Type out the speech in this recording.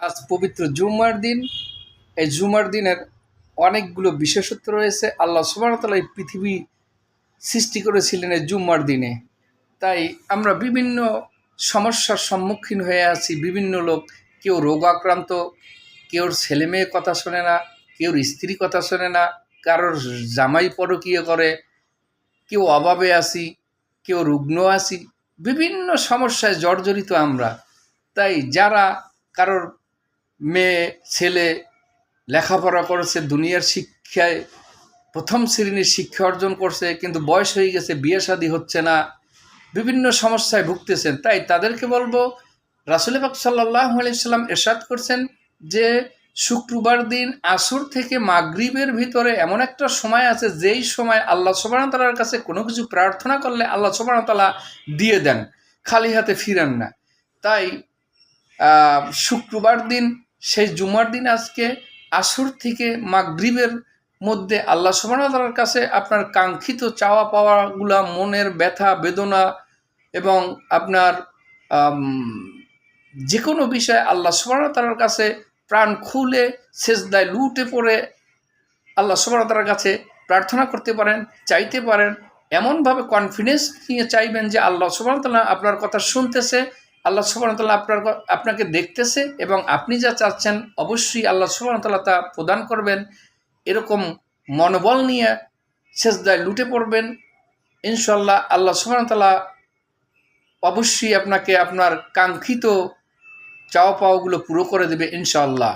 আজ পবিত্র জুম্মার দিন। এই জুমার দিনের অনেকগুলো বিশেষত্ব রয়েছে। আল্লাহ সুবহানাহু ওয়া তাআলা এই পৃথিবী সৃষ্টি করেছিলেন এই জুম্মার দিনে। তাই আমরা বিভিন্ন সমস্যার সম্মুখীন হয়ে আছি। বিভিন্ন লোক, কেউ রোগাক্রান্ত, কেউর ছেলে মেয়ে কথা শোনে না, কেউর স্ত্রী কথা শোনে না, কারোর জামাই পরকীয়া করে, কেউ অভাবে আছি, কেউ রুগ্ন আছি, বিভিন্ন সমস্যায় জর্জরিত আমরা। তাই যারা কারোর মেয়ে ছেলে লেখাপড়া করেছে, দুনিয়ার শিক্ষায় প্রথম শ্রেণীর শিক্ষা অর্জন করছে, কিন্তু বয়স হয়ে গেছে, বিয়ে শাদী হচ্ছে না, বিভিন্ন সমস্যায় ভুগতেছেন, তাই তাদেরকে বলবো, রাসূল পাক সাল্লাল্লাহু আলাইহি সাল্লাম ইরশাদ করছেন যে শুক্রবার দিন আসর থেকে মাগরিবের ভিতরে এমন একটা সময় আছে, যেই সময় আল্লাহ সুবহানাহু ওয়া তাআলার কাছে কোনো কিছু প্রার্থনা করলে আল্লাহ সুবহানাহু ওয়া তাআলা দিয়ে দেন, খালি হাতে ফিরেন না। তাই শুক্রবার দিন, সেই জুমার দিন, আজকে আসর থেকে মাগরিবের মধ্যে আল্লাহ সুবহানাহু ওয়া তাআলার কাছে আপনার কাঙ্ক্ষিত চাওয়া পাওয়াগুলা, মনের ব্যথা বেদনা এবং আপনার যে কোনো বিষয়ে আল্লাহ সুবহানাহু ওয়া তাআলার কাছে প্রাণ খুলে সেজদায় লুটে পড়ে আল্লাহ সুবহানাহু ওয়া তাআলার কাছে প্রার্থনা করতে পারেন, চাইতে পারেন। এমনভাবে কনফিডেন্স নিয়ে চাইবেন যে আল্লাহ সুবহানাহু ওয়া তাআলা আপনার কথা শুনতেছে, আল্লাহ সুবহানাহু ওয়া তাআলা আপনাকে দেখতেছে এবং আপনি যা চাচ্ছেন অবশ্যই আল্লাহ সুবহানাহু ওয়া তাআলা তা প্রদান করবেন। এরকম মনোবল নিয়ে সেজদায় লুটে পড়বেন। ইনশাআল্লাহ আল্লাহ সুবহানাহু ওয়া তাআলা অবশ্যই আপনাকে আপনার কাঙ্ক্ষিত চাওয়া পাওয়াগুলো পুরো করে দেবে ইনশাআল্লাহ।